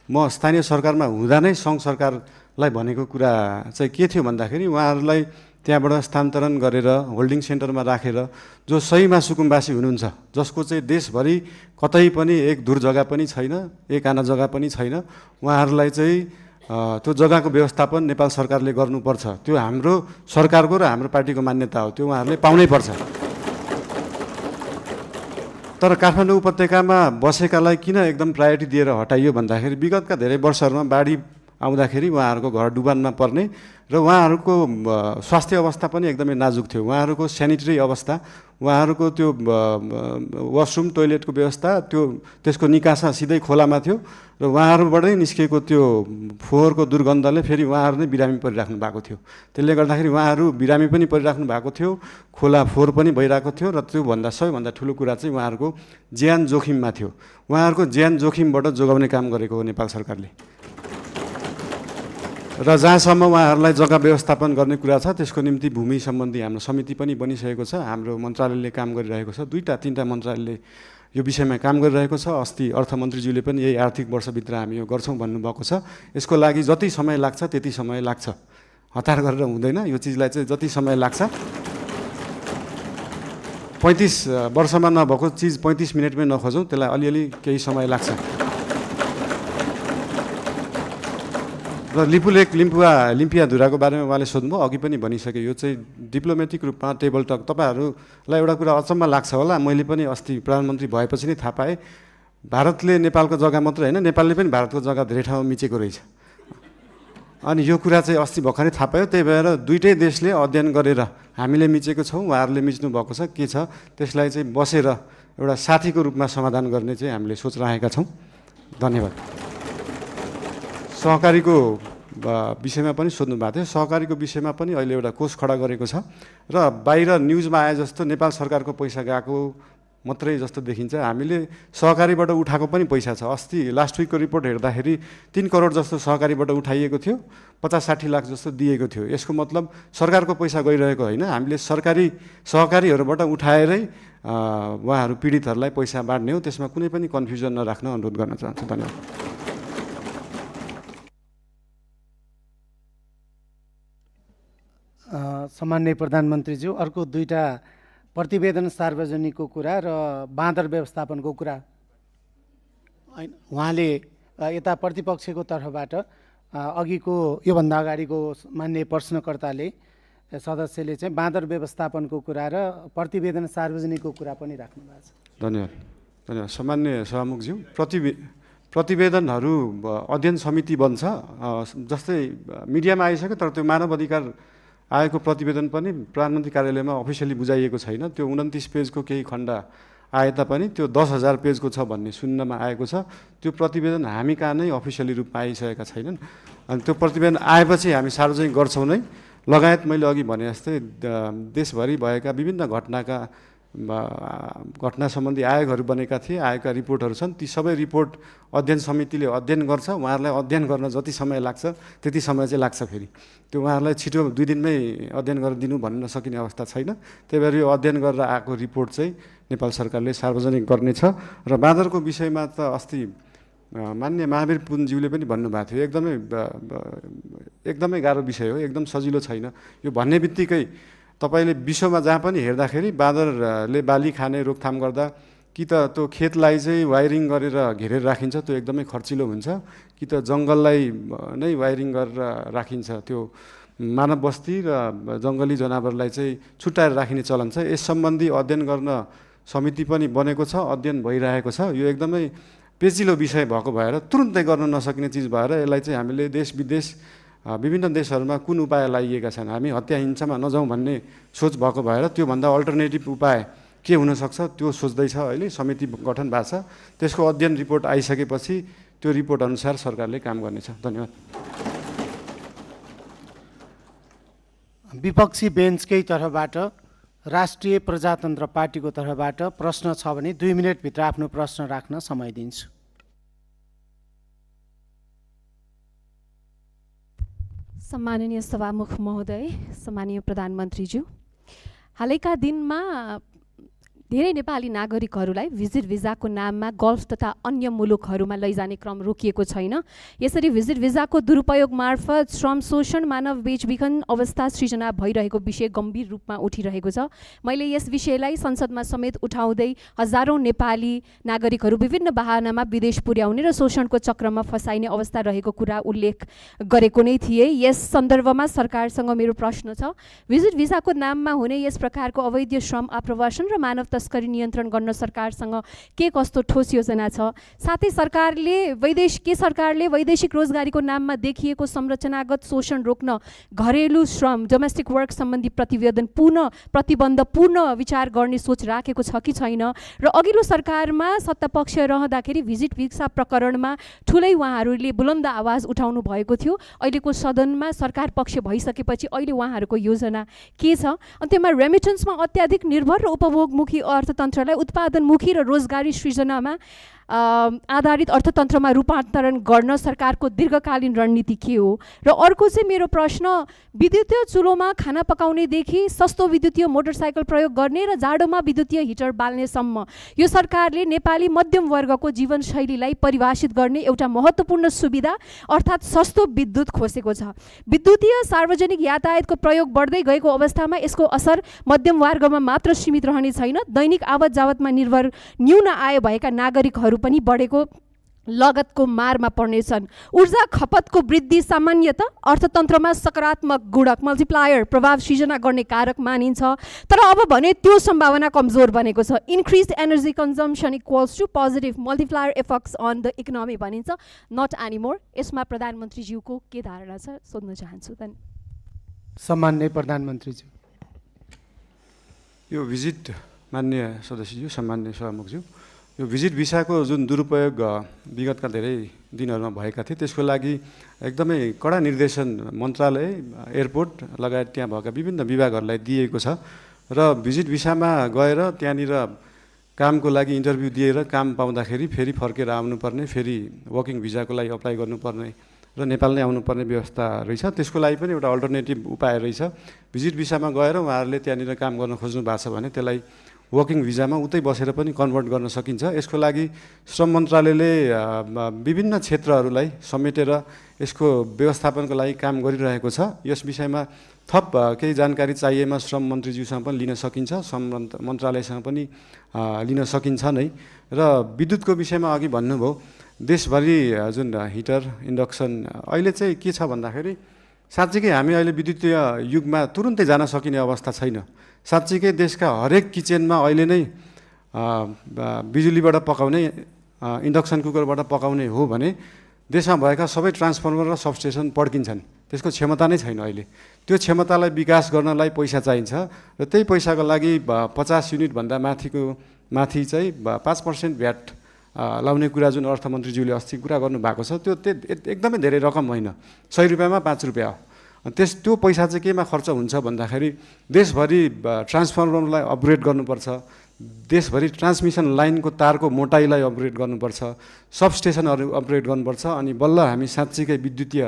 म स्थानीय सरकारमा हुँदा नै सङ्घ सरकारलाई भनेको कुरा चाहिँ के थियो भन्दाखेरि उहाँहरूलाई त्यहाँबाट स्थानान्तरण गरेर होल्डिङ सेन्टरमा राखेर जो सहीमा सुकुम्बासी हुनुहुन्छ, जसको चाहिँ देशभरि कतै पनि एक दूर जग्गा पनि छैन, एक आना जग्गा पनि छैन, उहाँहरूलाई चाहिँ त्यो जग्गाको व्यवस्थापन नेपाल सरकारले गर्नुपर्छ। त्यो हाम्रो सरकारको र हाम्रो पार्टीको मान्यता हो, त्यो उहाँहरूले पाउनै पर्छ। तर काठमाडौँ उपत्यकामा बसेकालाई किन एकदम प्रायोरिटी दिएर हटाइयो भन्दाखेरि विगतका धेरै वर्षहरूमा बाढी आउँदाखेरि उहाँहरूको घर डुबानमा पर्ने र उहाँहरूको स्वास्थ्य अवस्था पनि एकदमै नाजुक थियो। उहाँहरूको सेनिटरी अवस्था, उहाँहरूको त्यो वासरुम टोइलेटको व्यवस्था, त्यसको निकासा सिधै खोलामा थियो र उहाँहरूबाटै निस्केको त्यो फोहोरको दुर्गन्धले फेरि उहाँहरू नै बिरामी परिराख्नु भएको थियो। त्यसले गर्दाखेरि उहाँहरू बिरामी पनि परिराख्नु भएको थियो, खोला फोहोर पनि भइरहेको थियो र त्योभन्दा सबैभन्दा ठुलो कुरा चाहिँ उहाँहरूको ज्यान जोखिममा थियो। उहाँहरूको ज्यान जोखिमबाट जोगाउने काम गरेको हो नेपाल सरकारले। र जहाँसम्म उहाँहरूलाई जग्गा व्यवस्थापन गर्ने कुरा छ त्यसको निम्ति भूमि सम्बन्धी हाम्रो समिति पनि बनिसकेको छ। हाम्रो मन्त्रालयले काम गरिरहेको छ, 2-3 मन्त्रालयले यो विषयमा काम गरिरहेको छ। अस्ति अर्थमन्त्रीज्यूले पनि यही आर्थिक वर्षभित्र हामी यो गर्छौँ भन्नुभएको छ। यसको लागि जति समय लाग्छ त्यति समय लाग्छ, हतार गरेर हुँदैन। यो चिजलाई चाहिँ जति समय लाग्छ, 35 वर्षमा नभएको चिज 35 मिनटमै नखोजौँ, त्यसलाई अलिअलि केही समय लाग्छ। र लिपुलेक लिम्पियाधुराको बारेमा उहाँले सोध्नुभयो, अघि पनि भनिसकेँ। यो चाहिँ डिप्लोमेटिक रूपमा टेबल टक। तपाईँहरूलाई एउटा कुरा अचम्म लाग्छ होला, मैले पनि अस्ति प्रधानमन्त्री भएपछि नै थाहा पाएँ, भारतले नेपालको जग्गा मात्र होइन, नेपालले पनि भारतको जग्गा धेरै ठाउँमा मिचेको रहेछ। अनि यो कुरा चाहिँ अस्ति भर्खरै थाहा पायो। त्यही भएर दुईटै देशले अध्ययन गरेर हामीले मिचेको छौँ, उहाँहरूले मिच्नु भएको छ, के छ त्यसलाई चाहिँ बसेर एउटा साथीको रूपमा समाधान गर्ने चाहिँ हामीले सोच राखेका छौँ। धन्यवाद। सहकारीको विषयमा पनि सोध्नु भएको थियो। सहकारीको विषयमा पनि अहिले एउटा कोष खडा गरेको छ र बाहिर न्युजमा आए जस्तो नेपाल सरकारको पैसा गएको मात्रै जस्तो देखिन्छ। हामीले सहकारीबाट उठाएको पनि पैसा छ। अस्ति लास्ट विकको रिपोर्ट हेर्दाखेरि 3 करोड जस्तो सहकारीबाट उठाइएको थियो, 50-60 लाख जस्तो दिएको थियो। यसको मतलब सरकारको पैसा गइरहेको होइन, हामीले सहकारीहरूबाट उठाएरै उहाँहरू पीडितहरूलाई पैसा बाँड्ने हो। त्यसमा कुनै पनि कन्फ्युजन नराख्न अनुरोध गर्न चाहन्छु। धन्यवाद। सामान्य प्रधानमन्त्रीज्यू, अर्को 2टा प्रतिवेदन सार्वजनिकको कुरा र बाँदर व्यवस्थापनको कुरा। उहाँले यता प्रतिपक्षको तर्फबाट अघिको योभन्दा अगाडिको मान्य प्रश्नकर्ताले सदस्यले चाहिँ बाँदर व्यवस्थापनको कुरा र प्रतिवेदन सार्वजनिकको कुरा पनि राख्नु भएको छ। धन्यवाद। सामान्य सभामुखज्यू, प्रतिवेदनहरू अध्ययन समिति बन्छ। जस्तै मिडियामा आइसक्यो, तर त्यो मानव अधिकार आएको प्रतिवेदन पनि प्रधानमन्त्री कार्यालयमा अफिसियली बुझाइएको छैन। त्यो 29 पेजको केही खण्ड आए तापनि त्यो 10,000 पेजको छ भन्ने सुन्नमा आएको छ। त्यो प्रतिवेदन हामी कहाँ नै अफिसियली रूपमा आइसकेका छैनन्। अनि त्यो प्रतिवेदन आएपछि हामी सार्वजनिक गर्छौँ नै। लगायत मैले अघि भने जस्तै देशभरि भएका विभिन्न घटना सम्बन्धी आयोगहरू बनेका थिए, आएका रिपोर्टहरू छन्। ती सबै रिपोर्ट अध्ययन समितिले अध्ययन गर्छ। उहाँहरूलाई अध्ययन गर्न जति समय लाग्छ त्यति समय चाहिँ लाग्छ। फेरि त्यो उहाँहरूलाई छिटो 2 दिनमै अध्ययन गरेर दिनु भन्न सकिने अवस्था छैन। त्यही भएर यो अध्ययन गरेर आएको रिपोर्ट चाहिँ नेपाल सरकारले सार्वजनिक गर्नेछ। र बाँदरको विषयमा त अस्ति मान्य महावीर पुनज्यूले पनि भन्नुभएको थियो, एकदमै गाह्रो विषय हो, एकदम सजिलो छैन। यो भन्ने बित्तिकै तपाईँले विश्वमा जहाँ पनि हेर्दाखेरि बाँदरले बाली खाने रोकथाम गर्दा कि त त्यो खेतलाई चाहिँ वायरिङ गरेर घेरेर राखिन्छ, त्यो एकदमै खर्चिलो हुन्छ, कि त जङ्गललाई नै वायरिङ गरेर राखिन्छ। त्यो मानव बस्ती र जङ्गली जनावरलाई चाहिँ छुट्याएर राखिने चलन छ। यस सम्बन्धी अध्ययन गर्न समिति पनि बनेको छ, अध्ययन भइरहेको छ। यो एकदमै पेचिलो विषय भएको भएर तुरुन्तै गर्न नसकिने चिज भएर यसलाई चाहिँ हामीले देश विदेश विभिन्न देशहरूमा कुन उपाय लाइएका छन्, हामी हत्या हिंसामा नजाउँ भन्ने सोच भएको भएर त्योभन्दा अल्टरनेटिभ उपाय के हुनसक्छ त्यो सोच्दैछ। अहिले समिति गठन भएको छ। त्यसको अध्ययन रिपोर्ट आइसकेपछि त्यो रिपोर्ट अनुसार सरकारले काम गर्नेछ। धन्यवाद। विपक्षी बेन्चकै तर्फबाट राष्ट्रिय प्रजातन्त्र पार्टीको तर्फबाट प्रश्न छ भने 2 मिनटभित्र आफ्नो प्रश्न राख्न समय दिन्छु। सम्माननीय सभामुख महोदय, सम्माननीय प्रधानमन्त्रीज्यू, हालैका दिनमा धेरै नेपाली नागरिकहरूलाई भिजिट भिजाको नाममा गल्फ तथा अन्य मुलुकहरूमा लैजाने क्रम रोकिएको छैन। यसरी भिजिट भिजाको दुरुपयोग मार्फत श्रम शोषण, मानव बेचबिखन अवस्था सृजना भइरहेको विषय गम्भीर रूपमा उठिरहेको छ। मैले यस विषयलाई संसदमा समेत उठाउँदै हजारौँ नेपाली नागरिकहरू विभिन्न बहानामा विदेश पुर्याउने र शोषणको चक्रमा फसाइने अवस्था रहेको कुरा उल्लेख गरेको नै थिए। यस सन्दर्भमा सरकारसँग मेरो प्रश्न छ, भिजिट भिजाको नाममा हुने यस प्रकारको अवैध श्रम आप्रवासन र मानव तस्करी नियन्त्रण गर्न सरकारसँग के कस्तो ठोस योजना छ? साथै सरकारले वैदेशिक रोजगारीको नाममा देखिएको संरचनागत शोषण रोक्न घरेलु श्रम डोमेस्टिक वर्क सम्बन्धी प्रतिबन्ध पूर्ण विचार गर्ने सोच राखेको छ कि छैन? र अघिल्लो सरकारमा सत्तापक्ष रहँदाखेरि भिजिट भिसा प्रकरणमा ठुलै उहाँहरूले बुलन्द आवाज उठाउनु भएको थियो। अहिलेको सदनमा सरकार पक्ष भइसकेपछि अहिले उहाँहरूको योजना के छ? अनि त्यसमा रेमिटेन्समा अत्याधिक निर्भर र उपभोगमुखी अर्थतन्त्रलाई उत्पादनमुखी र रोजगारी सृजनामा आधारित अर्थतन्त्रमा रूपान्तरण गर्न सरकारको दीर्घकालीन रणनीति के हो? र अर्को चाहिँ मेरो प्रश्न, विद्युतीय चुलोमा खाना पकाउनेदेखि सस्तो विद्युतीय मोटरसाइकल प्रयोग गर्ने र जाडोमा विद्युतीय हिटर बाल्नेसम्म यो सरकारले नेपाली मध्यम वर्गको जीवनशैलीलाई परिभाषित गर्ने एउटा महत्त्वपूर्ण सुविधा अर्थात् सस्तो विद्युत खोसेको छ। विद्युतीय सार्वजनिक यातायातको प्रयोग बढ्दै गएको अवस्थामा यसको असर मध्यम वर्गमा मात्र सीमित रहने छैन, दैनिक आवत जावतमा निर्भर न्यून आय भएका नागरिकहरू पनि बढेको लगतको मारमा पर्नेछन्। ऊर्जा खपतको वृद्धि सामान्यत अर्थतन्त्रमा सकारात्मक गुणक मल्टिप्लायर प्रभाव सिर्जना गर्ने कारक मानिन्छ, तर अब भने त्यो सम्भावना कमजोर बनेको छ। Increase energy consumption equals to positive multiplier effects on the economy भनिन्छ, नट एनिमोर। यसमा प्रधानमन्त्रीज्यूको के धारणा छ सोध्न चाहन्छु। सम्माननीय प्रधानमन्त्रीज्यू। यो भिजिट माननीय सदस्यज्यू, सम्माननीय सभामुखज्यू, यो भिजिट भिसाको जुन दुरुपयोग विगतका धेरै दिनहरूमा भएका थिए त्यसको लागि एकदमै कडा निर्देशन मन्त्रालय, एयरपोर्ट लगायत त्यहाँ भएका विभिन्न विभागहरूलाई दिएको छ र भिजिट भिसामा गएर त्यहाँनिर कामको लागि इन्टरभ्यू दिएर काम पाउँदाखेरि फेरि फर्केर आउनुपर्ने, फेरि वर्किङ भिजाको लागि अप्लाई गर्नुपर्ने र नेपाल नै आउनुपर्ने व्यवस्था रहेछ। त्यसको लागि पनि एउटा अल्टरनेटिभ उपाय रहेछ। भिजिट भिसामा गएर उहाँहरूले त्यहाँनिर काम गर्न खोज्नु भएको छ भने त्यसलाई वर्किङ भिजामा उतै बसेर पनि कन्भर्ट गर्न सकिन्छ। यसको लागि श्रम मन्त्रालयले विभिन्न क्षेत्रहरूलाई समेटेर यसको व्यवस्थापनको लागि काम गरिरहेको छ। यस विषयमा थप केही जानकारी चाहिएमा श्रम मन्त्रीज्यूसँग पनि लिन सकिन्छ, श्रम मन्त्रालयसँग पनि लिन सकिन्छ नै। र विद्युतको विषयमा अघि भन्नुभयो, देशभरि जुन हिटर इन्डक्सन अहिले चाहिँ के छ भन्दाखेरि साँच्चीकै हामी अहिले विद्युतीय युगमा तुरुन्तै जान सकिने अवस्था छैन। साँच्चीकै देशका हरेक किचनमा अहिले नै बिजुलीबाट पकाउने, इन्डक्सन कुकरबाट पकाउने हो भने देशमा भएका सबै ट्रान्सफर्मर र सबस्टेसन पड्किन्छन्। त्यसको क्षमता नै छैन अहिले। त्यो क्षमतालाई विकास गर्नलाई पैसा चाहिन्छ र त्यही पैसाको लागि 50 युनिटभन्दा माथि चाहिँ 5% भ्याट लाउने कुरा जुन अर्थमन्त्रीज्यूले अस्ति कुरा गर्नुभएको छ त्यो एकदमै धेरै रकम होइन, 100 रुपियाँमा 5 रुपियाँ हो। त्यो पैसा चाहिँ केमा खर्च हुन्छ भन्दाखेरि देशभरि ट्रान्सफर्मरलाई अपग्रेड गर्नुपर्छ, देशभरि ट्रान्समिसन लाइनको तारको मोटाइलाई अपग्रेड गर्नुपर्छ, सबस्टेसनहरू अपग्रेड गर्नुपर्छ, अनि बल्ल हामी साँच्चीकै विद्युतीय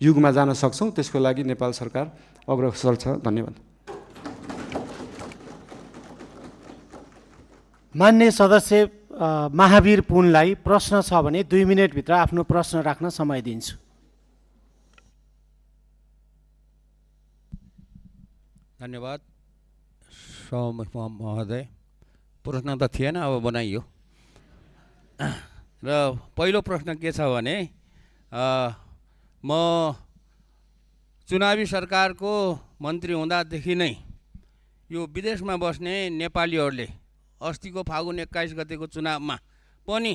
युगमा जान सक्छौँ। त्यसको लागि नेपाल सरकार अग्रसर छ। धन्यवाद। मान्य सदस्य महावीर पुनलाई प्रश्न छ भने 2 मिनटभित्र आफ्नो प्रश्न राख्न समय दिन्छु। धन्यवाद सभामुख महोदय। प्रश्न त थिएन, अब बनाइयो। र पहिलो प्रश्न के छ भने म चुनावी सरकारको मन्त्री हुँदादेखि नै यो विदेशमा बस्ने नेपालीहरूले अस्तिको फागुन 21 गतेको चुनावमा पनि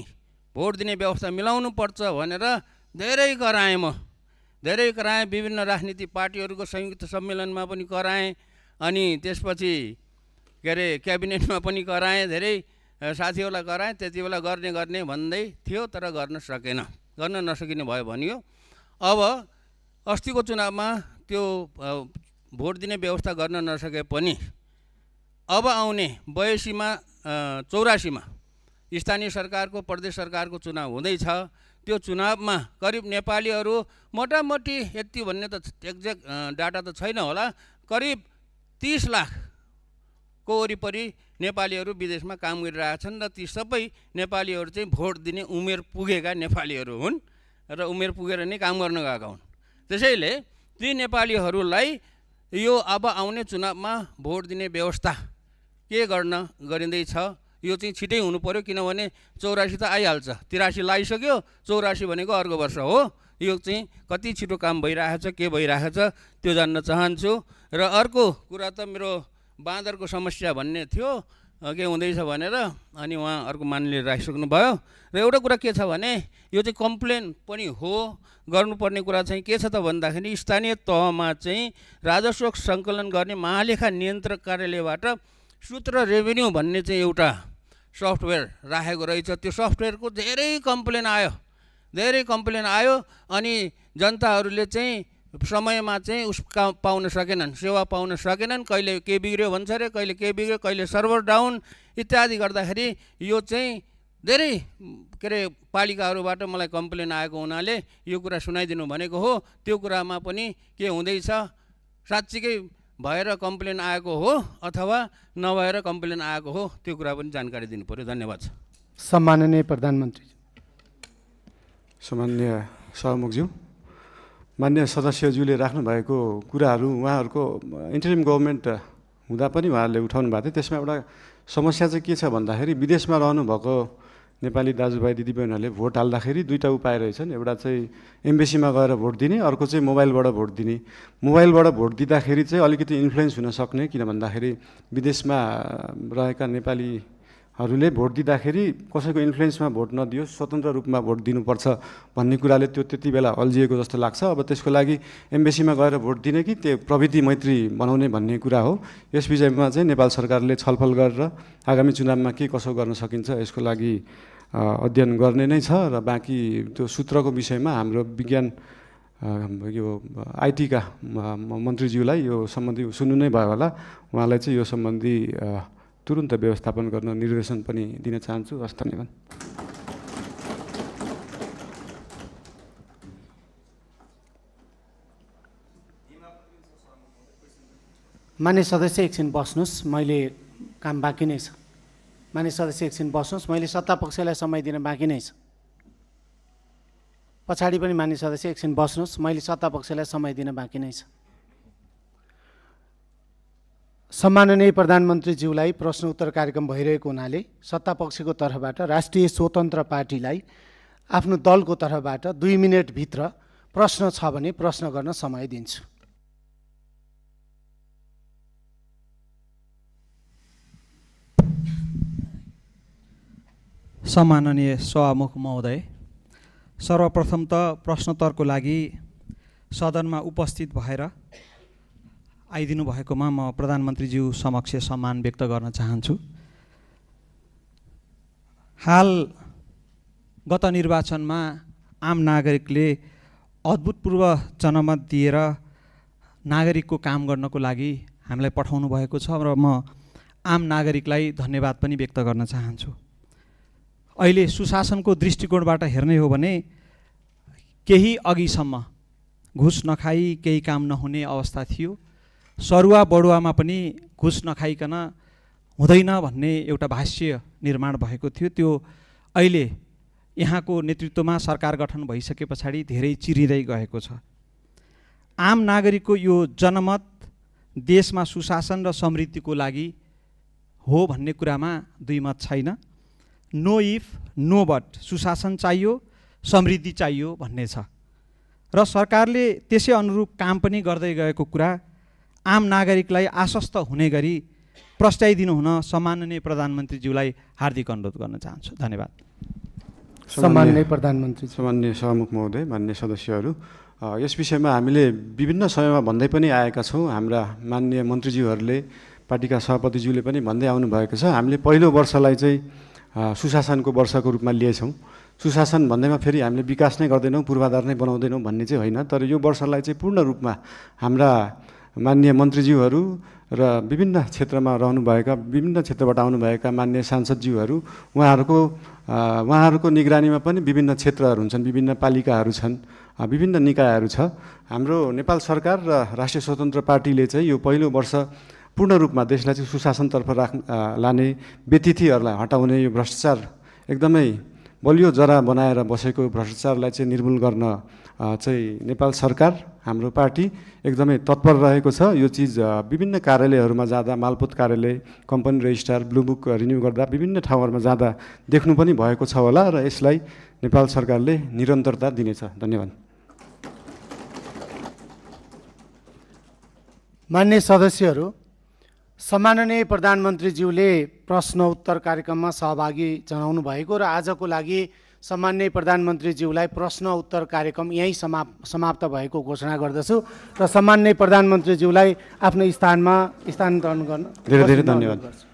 भोट दिने व्यवस्था मिलाउनु पर्छ भनेर धेरै कराएँ। विभिन्न राजनीतिक पार्टीहरूको संयुक्त सम्मेलनमा पनि कराएँ, अनि त्यसपछि क्याबिनेटमा पनि कराएँ, धेरै साथीहरूलाई कराएँ। त्यति बेला गर्ने भन्दै थियो, तर गर्न नसकिने भयो भनियो। अब अस्तिको चुनावमा त्यो भोट दिने व्यवस्था गर्न नसके पनि अब आउने 84मा स्थानीय सरकारको, प्रदेश सरकारको चुनाव हुँदैछ। त्यो चुनावमा करिब नेपालीहरू मोटामोटी यति भन्ने त एक्ज्याक्ट डाटा त छैन होला, करिब 30 लाखको वरिपरि नेपालीहरू विदेशमा काम गरिरहेछन् र ती सबै नेपालीहरू चाहिँ भोट दिने उमेर पुगेका नेपालीहरू हुन् र उमेर पुगेर नै काम गर्न गएका हुन्। त्यसैले ती नेपालीहरूलाई यो अब आउने चुनावमा भोट दिने व्यवस्था के गरिँदैछ यो चाहिँ छिटै हुनु पर्यो, किनभने 84 त आइहाल्छ, 83 लागिसक्यो, 84 भनेको अर्को वर्ष हो। यो चाहिँ कति छिटो काम भइरहेछ, के भइरहेछ त्यो जान्न चाहन्छु। र अर्को कुरा त मेरो बाँदरको समस्या भन्ने थियो, के हुँदैछ भनेर अनि उहाँहरूको मान्यले राखिसक्नुभयो। र एउटा कुरा के छ भने यो चाहिँ कम्प्लेन पनि हो। गर्नुपर्ने कुरा चाहिँ के छ त भन्दाखेरि स्थानीय तहमा चाहिँ राजस्व सङ्कलन गर्ने महालेखा नियन्त्रक कार्यालयबाट सूत्र रेभेन्यू भन्ने चाहिँ एउटा सफ्टवेयर राखेको रहेछ। त्यो सफ्टवेयरको धेरै कम्प्लेन आयो अनि जनताहरूले चाहिँ समयमा चाहिँ पाउन सकेनन्, सेवा पाउन सकेनन्। कहिले के बिग्रियो भन्छ अरे, कहिले के बिग्रियो, कहिले सर्भर डाउन इत्यादि गर्दाखेरि यो चाहिँ धेरै के अरे पालिकाहरूबाट मलाई कम्प्लेन आएको हुनाले यो कुरा सुनाइदिनु भनेको हो। त्यो कुरामा पनि के हुँदैछ, साँच्चीकै भएर कम्प्लेन आएको हो अथवा नभएर कम्प्लेन आएको हो, त्यो कुरा पनि जानकारी दिनु पर्यो। धन्यवाद। सम्माननीय प्रधानमन्त्री। सामान्य सभामुखज्यू, मान्य सदस्यज्यूले राख्नुभएको कुराहरू उहाँहरूको इन्टरिम गभर्मेन्ट हुँदा पनि उहाँहरूले उठाउनु भएको थियो। त्यसमा एउटा समस्या चाहिँ के छ भन्दाखेरि विदेशमा रहनुभएको नेपाली दाजुभाइ दिदीबहिनीहरूले भोट हाल्दाखेरि दुईवटा उपाय रहेछन्। एउटा चाहिँ एम्बेसीमा गएर भोट दिने, अर्को चाहिँ मोबाइलबाट भोट दिने। मोबाइलबाट भोट दिँदाखेरि चाहिँ अलिकति इन्फ्लुएन्स हुन सक्ने, किन भन्दाखेरि विदेशमा रहेका नेपालीहरूले भोट दिँदाखेरि कसैको इन्फ्लुएन्समा भोट नदियोस्, स्वतन्त्र रूपमा भोट दिनुपर्छ भन्ने कुराले त्यो त्यति बेला अल्झिएको जस्तो लाग्छ। अब त्यसको लागि एम्बेसीमा गएर भोट दिने कि त्यो प्रविधि मैत्री बनाउने भन्ने कुरा हो। यस विषयमा चाहिँ नेपाल सरकारले छलफल गरेर आगामी चुनावमा के कसो गर्न सकिन्छ यसको लागि अध्ययन गर्ने नै छ। र बाँकी त्यो सूत्रको विषयमा हाम्रो विज्ञान यो आइटीका मन्त्रीज्यूलाई यो सम्बन्धी सुन्नु नै भयो होला। उहाँलाई चाहिँ यो सम्बन्धी तुरुन्त व्यवस्थापन गर्न निर्देशन पनि दिन चाहन्छु। हस्, धन्यवाद। मान्य सदस्य एकछिन बस्नुहोस्, मैले काम बाँकी नै छ। मान्य सदस्य एकछिन बस्नुहोस्, मैले सत्तापक्षलाई समय दिन बाँकी नै छ। पछाडि पनि मान्य सदस्य एकछिन बस्नुहोस्, मैले सत्तापक्षलाई समय दिन बाँकी नै छ। सम्माननीय प्रधानमन्त्रीज्यूलाई प्रश्न उत्तर कार्यक्रम भइरहेको हुनाले सत्तापक्षको तर्फबाट राष्ट्रिय स्वतन्त्र पार्टीलाई आफ्नो दलको तर्फबाट 2 मिनेटभित्र प्रश्न छ भने प्रश्न गर्न समय दिन्छु। सम्माननीय सभामुख महोदय, सर्वप्रथम त प्रश्नोत्तरको लागि सदनमा उपस्थित भएर आइदिनु भएकोमा म प्रधानमन्त्रीज्यू समक्ष सम्मान व्यक्त गर्न चाहन्छु। हाल गत निर्वाचनमा आम नागरिकले अभूतपूर्व जनमत दिएर नागरिकको काम गर्नको लागि हामीलाई पठाउनु भएको छ र म आम नागरिकलाई धन्यवाद पनि व्यक्त गर्न चाहन्छु। अहिले सुशासनको दृष्टिकोणबाट हेर्ने हो भने केही अघिसम्म घुस नखाई केही काम नहुने अवस्था थियो। सरुवा बडुवामा पनि घुस नखाइकन हुँदैन भन्ने एउटा भाष्य निर्माण भएको थियो। त्यो अहिले यहाँको नेतृत्वमा सरकार गठन भइसके पछाडि धेरै चिरिँदै गएको छ। आम नागरिकको यो जनमत देशमा सुशासन र समृद्धिको लागि हो भन्ने कुरामा दुई मत छैन। नो इफ नो बट, सुशासन चाहियो, समृद्धि चाहियो भन्ने छ र सरकारले त्यसै अनुरूप काम पनि गर्दै गएको कुरा आम नागरिकलाई आश्वस्त हुने गरी प्रस्ताइदिनु हुन सम्माननीय प्रधानमन्त्रीज्यूलाई हार्दिक अनुरोध गर्न चाहन्छु। धन्यवाद। सम्माननीय प्रधानमन्त्री। सम्माननीय सभामुख महोदय, मान्य सदस्यहरू, यस विषयमा हामीले विभिन्न समयमा भन्दै पनि आएका छौँ। हाम्रा माननीय मन्त्रीज्यूहरूले, पार्टीका सभापतिज्यूले पनि भन्दै आउनुभएको छ। हामीले पहिलो वर्षलाई चाहिँ सुशासनको वर्षको रूपमा लिएछौँ। सुशासन भन्दैमा फेरि हामीले विकास नै गर्दैनौँ, पूर्वाधार नै बनाउँदैनौँ भन्ने चाहिँ होइन। तर यो वर्षलाई चाहिँ पूर्ण रूपमा हाम्रा माननीय मन्त्रीज्यूहरू र विभिन्न क्षेत्रमा रहनुभएका, विभिन्न क्षेत्रबाट आउनुभएका माननीय सांसदज्यूहरू, उहाँहरूको निगरानीमा पनि विभिन्न क्षेत्रहरू हुन्छन्, विभिन्न पालिकाहरू छन्, विभिन्न निकायहरू छ। हाम्रो नेपाल सरकार र राष्ट्रिय स्वतन्त्र पार्टीले चाहिँ यो पहिलो वर्ष पूर्ण रूपमा देशलाई चाहिँ सुशासनतर्फ लाने, व्यतिथिहरूलाई हटाउने, यो भ्रष्टाचार एकदमै बलियो जरा बनाएर बसेको भ्रष्टाचारलाई चाहिँ निर्मूल गर्न चाहिँ नेपाल सरकार, हाम्रो पार्टी एकदमै तत्पर रहेको छ। यो चिज विभिन्न कार्यालयहरूमा जाँदा, मालपोत कार्यालय, company registrar, blue book renew गर्दा विभिन्न ठाउँहरूमा जाँदा देख्नु पनि भएको छ होला र यसलाई नेपाल सरकारले निरन्तरता दिनेछ। धन्यवाद। मान्य सदस्यहरू, सम्माननीय प्रधानमन्त्रीज्यूले प्रश्न उत्तर कार्यक्रममा सहभागी जनाउनु भएको र आजको लागि सम्माननीय प्रधानमन्त्रीज्यूलाई प्रश्न उत्तर कार्यक्रम यहीँ समाप्त भएको घोषणा गर्दछु र सम्माननीय प्रधानमन्त्रीज्यूलाई आफ्नो स्थानमा स्थानान्तरण गर्न धेरै धेरै धन्यवाद।